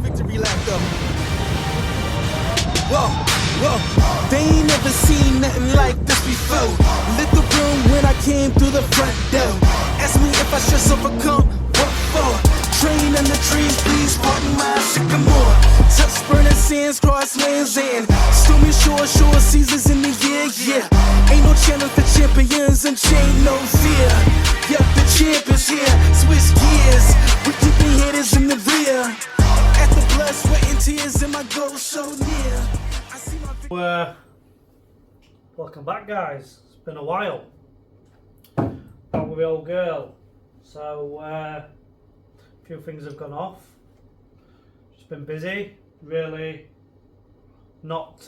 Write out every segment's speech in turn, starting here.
victory lap though. Whoa, whoa, they ain't never seen nothing like this before. Lit the room when I came through the front door. Ask me if I should overcome, what for? Train in the trees, please pardon my sycamore. Touch burning sands, cross lands and stormy shore seasons in the year, yeah. Ain't no channel for champions and chain no fear. Yep, the champ is here, switch gears. We keeping haters in the rear. At the blood, sweat and tears and my goal so near. I see my Welcome back, guys. It's been a while. Back with the old girl. So a few things have gone off. Just been busy. Really not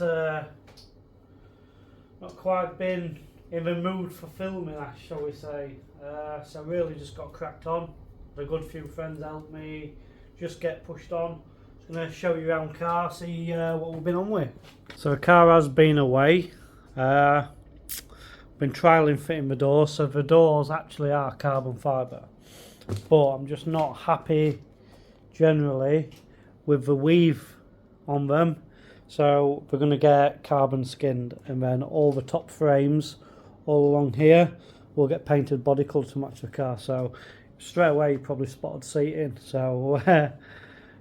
quite been in the mood for filming, shall we say. So really just got cracked on. A good few friends helped me just get pushed on. Just going to show you around car, see what we've been on with. So the car has been away. Been trialling fitting the doors. So the doors actually are carbon fibre, but I'm just not happy generally with the weave on them. So we're going to get carbon skinned, and then all the top frames all along here will get painted body colour to match the car. So straight away you probably spotted seating. So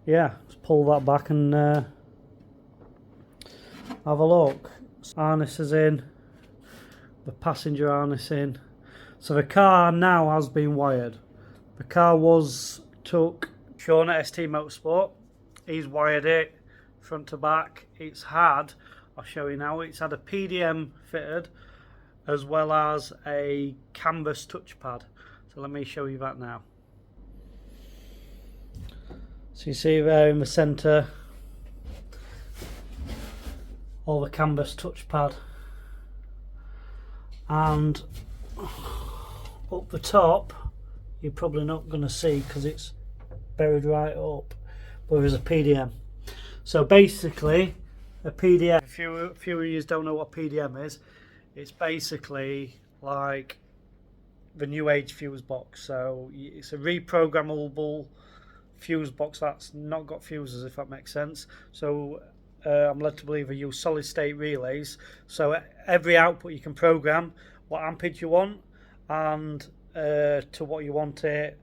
yeah, let's pull that back and have a look. Harness is in, the passenger harness in. So the car now has been wired. The car took Sean at ST Motorsport. He's wired it front to back. It's had, I'll show you now, it's had a PDM fitted as well as a canvas touchpad. So let me show you that now. So you see there in the centre all the canvas touchpad, and up the top you're probably not going to see because it's buried right up, but there's a PDM. So basically a PDM, if a few of you don't know what PDM is, it's basically like the new age fuse box. So it's a reprogrammable fuse box that's not got fuses, if that makes sense. So I'm led to believe they use solid state relays, so every output you can program what ampage you want and to what you want it,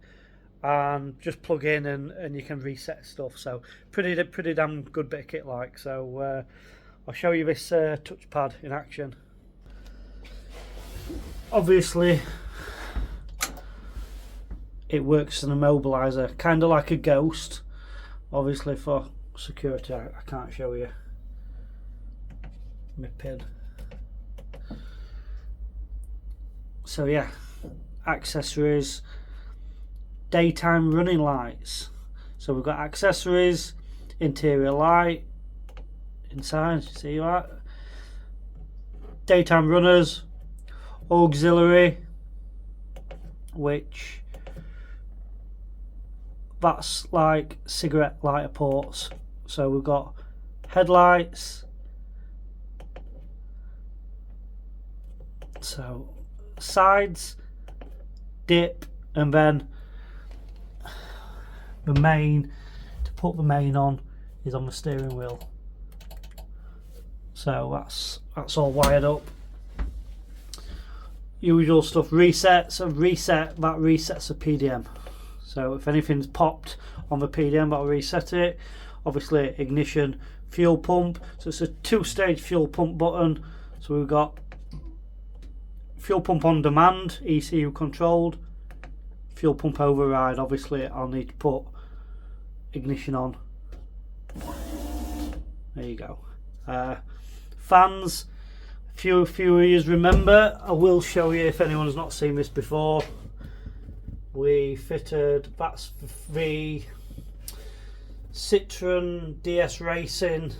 and just plug in and you can reset stuff. So pretty damn good bit of kit like. So I'll show you this touchpad in action. Obviously it works as an immobilizer, kind of like a Ghost. Obviously for security I can't show you my pin. So yeah, accessories, daytime running lights. So we've got accessories, interior light inside, see that, daytime runners, auxiliary, which that's like cigarette lighter ports. So we've got headlights, so sides, dip, and then the main, to put the main on, is on the steering wheel. So that's all wired up. Usual stuff, resets, and that resets the PDM. So if anything's popped on the PDM, that'll reset it. Obviously ignition, fuel pump, so it's a two-stage fuel pump button. So we've got fuel pump on demand, ECU controlled, fuel pump override. Obviously I'll need to put ignition on. There you go. Fans, a few of you remember, I will show you if anyone's not seen this before. We fitted, that's the Citroen DS Racing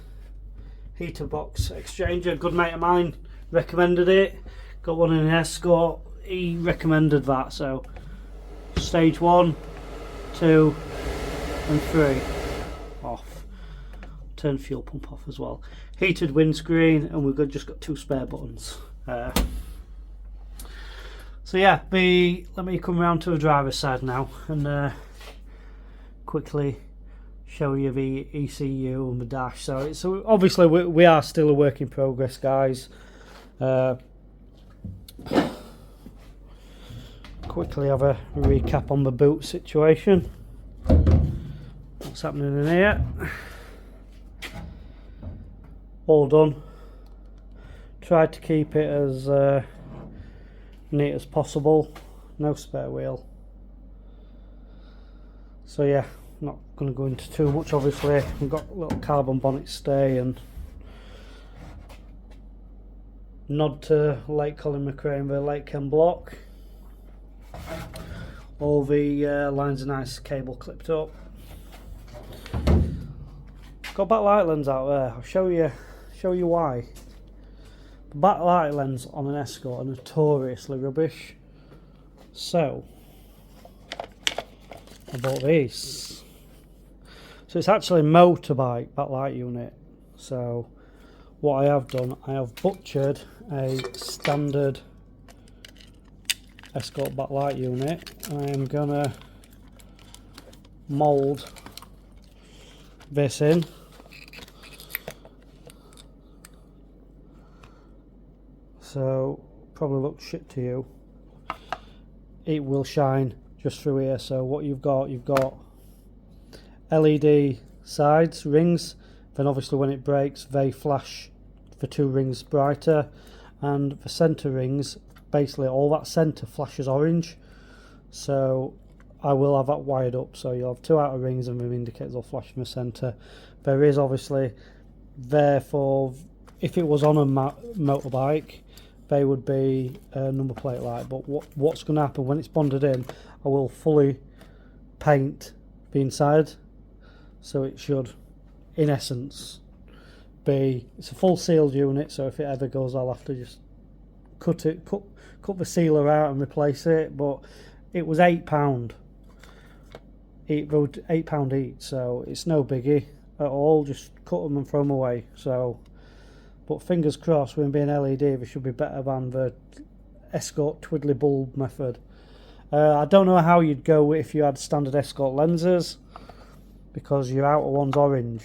heater box exchanger. A good mate of mine recommended it. Got one in an Escort. He recommended that. So stage 1, 2 and 3 off. Turn fuel pump off as well. Heated windscreen, and we've just got 2 spare buttons. So yeah, let me come round to the driver's side now and quickly show you the ECU and the dash. So it's obviously we are still a work in progress, guys. Quickly have a recap on the boot situation. What's happening in here? All done. Tried to keep it as neat as possible. No spare wheel. So yeah, not going to go into too much. Obviously we've got a little carbon bonnet stay and nod to Lake Colin McRae, the Lake Ken block. All the lines are nice cable clipped up. Got backlight lens out there. I'll show you why. The backlight lens on an Escort are notoriously rubbish. So I bought these. So it's actually a motorbike backlight unit. So what I have done, I have butchered a standard Escort backlight unit. I am gonna mould this in. So probably looks shit to you. It will shine just through here. So what you've got LED sides, rings, then obviously when it breaks they flash for 2 rings brighter, and the centre rings, basically all that centre flashes orange. So I will have that wired up, so you'll have 2 outer rings and the indicators will flash from the centre. There is obviously, therefore, if it was on a motorbike, they would be a number plate light. But what's going to happen when it's bonded in, I will fully paint the inside, so it should, in essence, be, it's a full sealed unit, so if it ever goes I'll have to just cut the sealer out and replace it. But it was £8. £8 each, so it's no biggie at all. Just cut them and throw them away. So, but fingers crossed, with them being LED, they should be better than the Escort twiddly bulb method. I don't know how you'd go if you had standard Escort lenses, because your outer one's orange.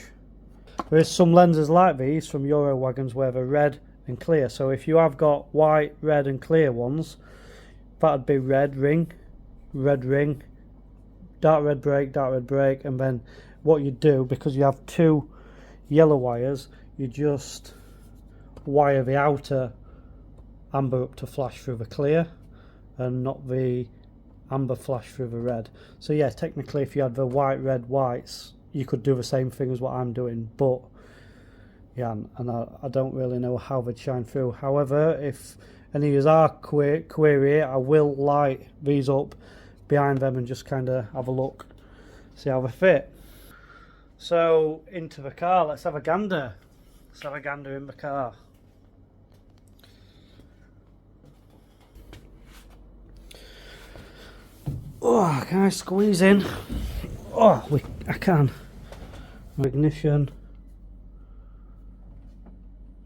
There is some lenses like these from Euro wagons where they're red and clear. So if you have got white, red and clear ones, that'd be red ring, dark red brake, and then what you do, because you have 2 yellow wires, you just wire the outer amber up to flash through the clear and not the amber flash through the red. So yeah, technically if you had the white, red, whites, you could do the same thing as what I'm doing, but yeah, and I don't really know how they'd shine through. However, if any of you are query, I will light these up behind them and just kind of have a look, see how they fit. So into the car, let's have a gander. Let's have a gander in the car. Oh, can I squeeze in? Oh, I can. Ignition.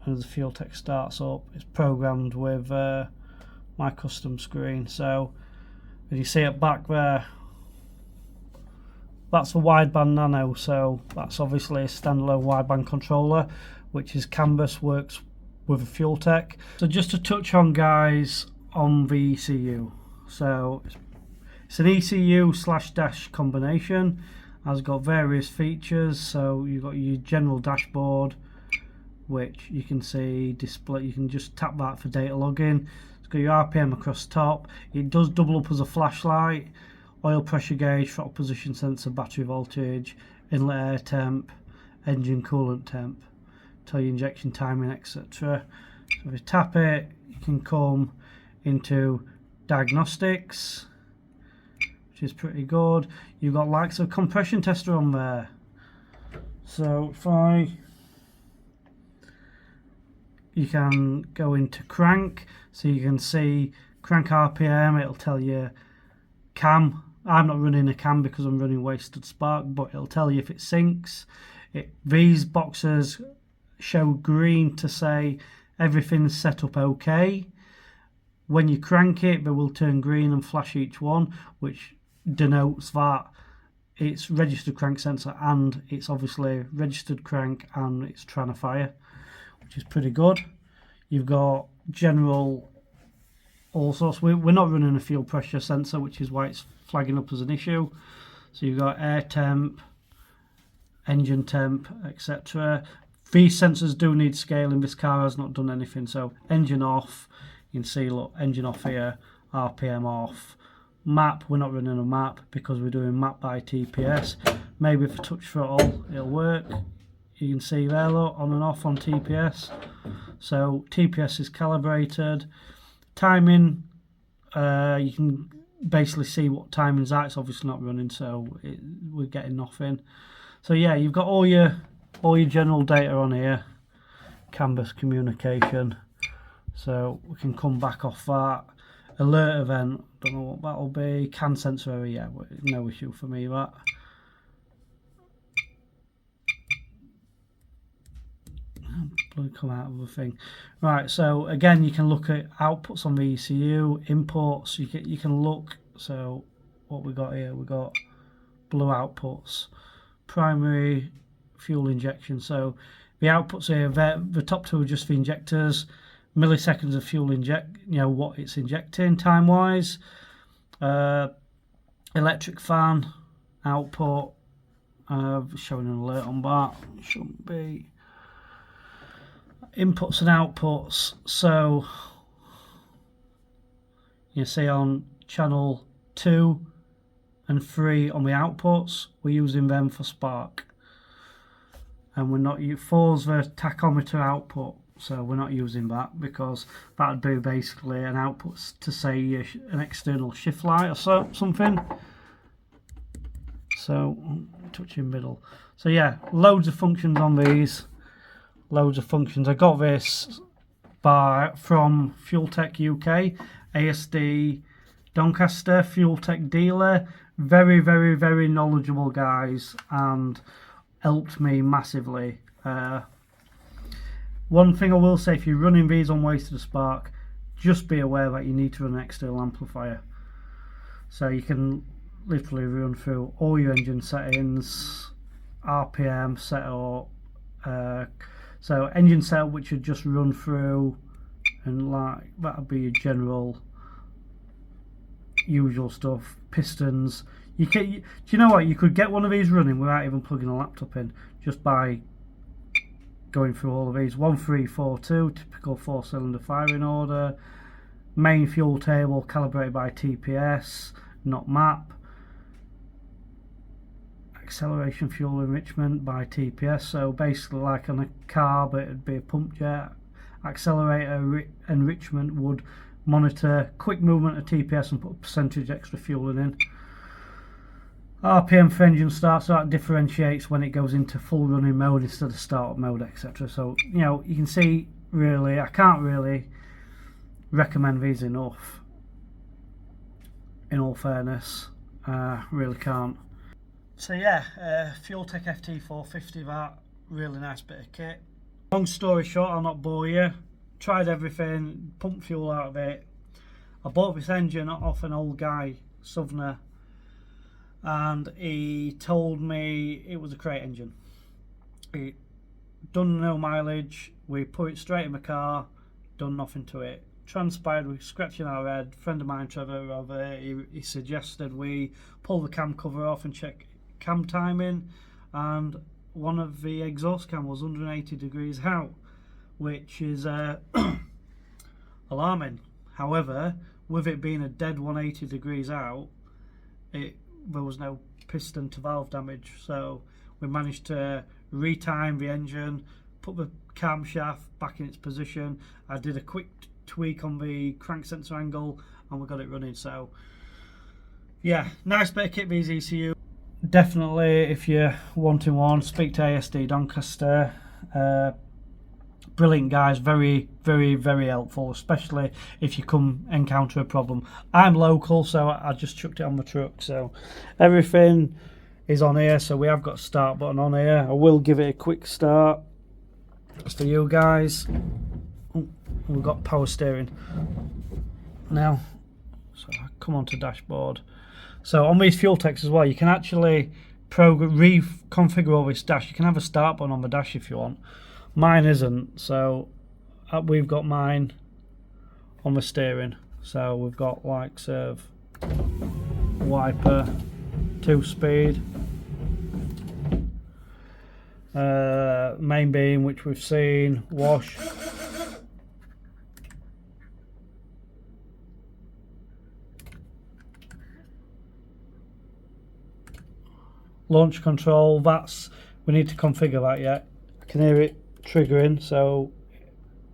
And the Fueltech starts up. It's programmed with my custom screen. So as you see it back there, that's a wideband nano. So that's obviously a standalone wideband controller, which is canvas, works with a Fueltech. So just to touch on, guys, on the ECU. So it's an ECU / dash combination. Has got various features. So you've got your general dashboard, which you can see display. You can just tap that for data logging. It's got your RPM across the top. It does double up as a flashlight. Oil pressure gauge, throttle position sensor, battery voltage, inlet air temp, engine coolant temp, tell you injection timing, etc. So if you tap it, you can come into diagnostics, which is pretty good. You've got likes of compression tester on there. So if you can go into crank, so you can see crank RPM. It'll tell you cam. I'm not running a cam because I'm running wasted spark, but it'll tell you if it sinks. These boxes show green to say everything's set up okay. When you crank it, they will turn green and flash each one, which denotes that it's registered crank sensor, and it's obviously registered crank, and it's trying to fire, which is pretty good. You've got general all sorts. We're not running a fuel pressure sensor, which is why it's flagging up as an issue. So you've got air temp, engine temp, etc. These sensors do need scaling. This car has not done anything. So engine off, you can see, look, engine off here, RPM off. Map, we're not running a map because we're doing map by TPS. Maybe if I touch throttle, it'll work. You can see there, look, on and off on TPS. So TPS is calibrated. Timing, you can basically see what timing's at. It's obviously not running, so we're getting nothing. So yeah, you've got all your general data on here. CAN bus communication. So we can come back off that. Alert event, don't know what that'll be. CAN sensor area, yeah, no issue for me that. Blood come out of the thing. Right, so again, you can look at outputs on the ECU, imports. You can look. So what we got here, we got blue outputs, primary fuel injection. So the outputs here, the top two are just the injectors, milliseconds of fuel inject, what it's injecting time wise. Electric fan output, showing an alert on that. Shouldn't be. Inputs and outputs. So you see on channel 2 and 3 on the outputs, we're using them for spark, and we're not. 4's the tachometer output, so we're not using that because that would be basically an output to say an external shift light or something. So touching middle. So yeah, loads of functions on these. Loads of functions. I got this from Fueltech UK, ASD Doncaster, Fueltech dealer. Very, very, very knowledgeable guys, and helped me massively. One thing I will say, if you're running these on wasted spark, just be aware that you need to run an external amplifier. So you can literally run through all your engine settings, RPM setup, so engine setup, which would just run through, and like that would be your general usual stuff. Pistons. Do you know what? You could get one of these running without even plugging a laptop in, just by going through all of these. 1342, typical 4-cylinder firing order. Main fuel table calibrated by TPS, not map. Acceleration fuel enrichment by TPS, so basically like on a car, but it'd be a pump jet. Accelerator enrichment would monitor quick movement of TPS and put a percentage extra fuel in. RPM for engine start, so that differentiates when it goes into full running mode instead of startup mode, etc. So you can see, really, I can't really recommend these enough, in all fairness. Really can't. So yeah, Fueltech FT450, that really nice bit of kit. Long story short, I'll not bore you. Tried everything, pumped fuel out of it. I bought this engine off an old guy, Southerner, and he told me it was a crate engine. It done no mileage. We put it straight in the car, done nothing to it. Transpired, we scratching our head. Friend of mine, Trevor, over, he suggested we pull the cam cover off and check cam timing, and one of the exhaust cam was 180 degrees out, which is alarming. However, with it being a dead 180 degrees out, there was no piston to valve damage, so we managed to retime the engine, put the camshaft back in its position. I did a quick tweak on the crank sensor angle, and we got it running. So yeah, nice bit of kit, these ECU. Definitely, if you're wanting one, speak to ASD Doncaster. Brilliant guys, very, very, very helpful, especially if you come encounter a problem. I'm local, so I just chucked it on the truck. So everything is on here. So we have got a start button on here. I will give it a quick start just for you guys. Oh, we've got power steering now. So I come onto dashboard. So on these Fueltechs as well, you can actually reconfigure all this dash. You can have a start button on the dash if you want. Mine isn't, so we've got mine on the steering. So we've got likes of wiper, 2-speed, main beam, which we've seen, wash, launch control. That's, we need to configure that yet. I can hear it triggering, so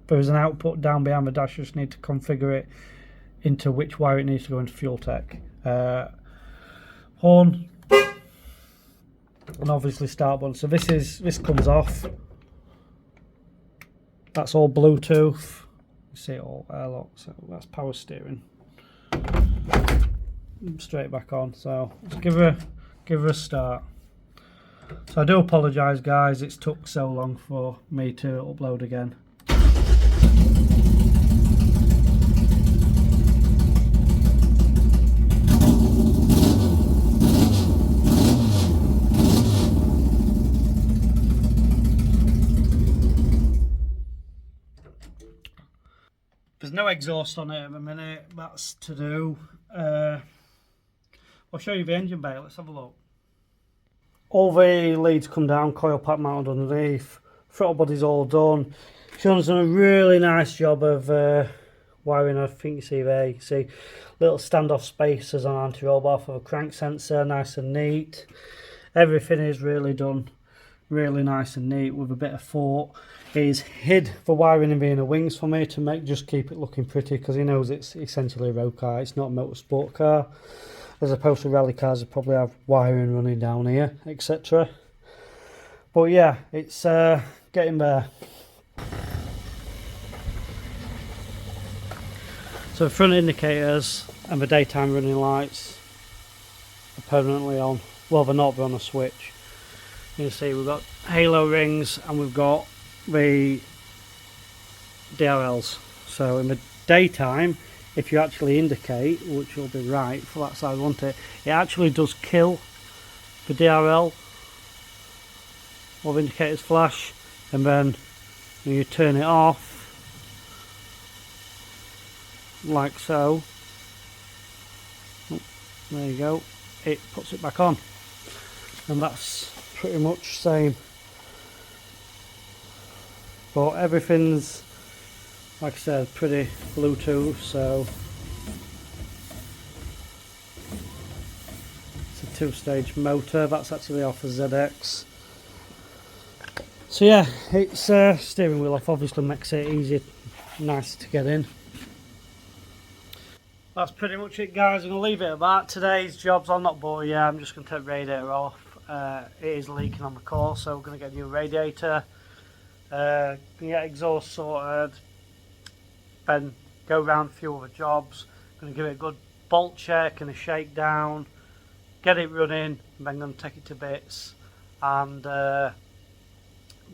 there's an output down behind the dash. I just need to configure it into which wire it needs to go into Fueltech. Horn, and obviously start button. So this comes off. That's all Bluetooth. You see it all airlock. So that's power steering. Straight back on. So let's give her a start. So I do apologise, guys. It's took so long for me to upload again. There's no exhaust on it at the minute. That's to do. I'll show you the engine bay. Let's have a look. All the leads come down, coil pack mounted underneath. Throttle body's all done. Sean's done a really nice job of wiring. I think you see there. You see little standoff spacers on anti-roll bar for a crank sensor, nice and neat. Everything is really done really nice and neat with a bit of thought. He's hid the wiring in the inner wings for me to just keep it looking pretty, because he knows it's essentially a road car. It's not a motorsport car, as opposed to rally cars that probably have wiring running down here, etc. But yeah, it's getting there. So the front indicators and the daytime running lights are permanently on. Well, they're not, they're on a switch. You can see we've got halo rings and we've got the DRLs. So in the daytime, if you actually indicate, which will be right for that side, won't it? It actually does kill the DRL or the indicators flash, and then when you turn it off, like so, oh, there you go, it puts it back on, and that's pretty much same. But everything's, like I said, pretty Bluetooth, so it's a 2-stage motor. That's actually off a ZX. So yeah, it's steering wheel off, obviously makes it easy, nice to get in. That's pretty much it, guys. I'm going to leave it at that. Today's jobs, I'll not bore you. I'm just going to take the radiator off. It is leaking on the core, so we're going to get a new radiator. Get exhaust sorted, then go around a few other jobs. Going to give it a good bolt check and a shakedown, get it running, and then going to take it to bits and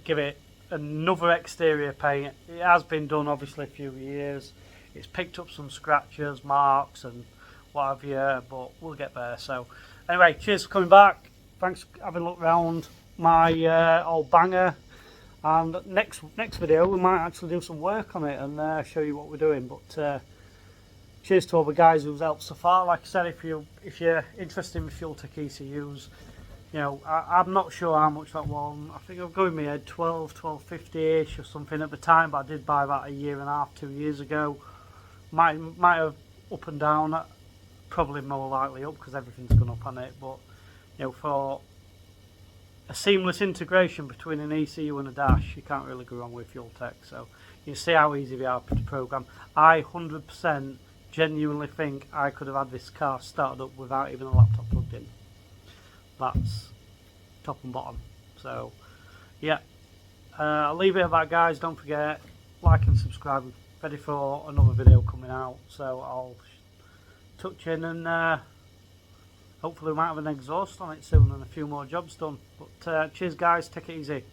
give it another exterior paint. It has been done obviously a few years. It's picked up some scratches, marks and what have you, but we'll get there. So anyway, cheers for coming back. Thanks for having a look around my old banger. And next video we might actually do some work on it and show you what we're doing. But cheers to all the guys who've helped so far. Like I said, if you're interested in the Fueltech ECUs, you know, I'm not sure how much that one. I think I've got in my head 1250-ish or something at the time, but I did buy that a year and a half, 2 years ago. Might have up and down, probably more likely up because everything's gone up on it. But you know, for a seamless integration between an ECU and a dash, you can't really go wrong with Fueltech. So you see how easy they are to program. I 100% genuinely think I could have had this car started up without even a laptop plugged in. That's top and bottom. So yeah, I'll leave it at that, guys. Don't forget, like and subscribe. Ready for another video coming out, so I'll touch in and hopefully we might have an exhaust on it soon and a few more jobs done. But cheers, guys, take it easy.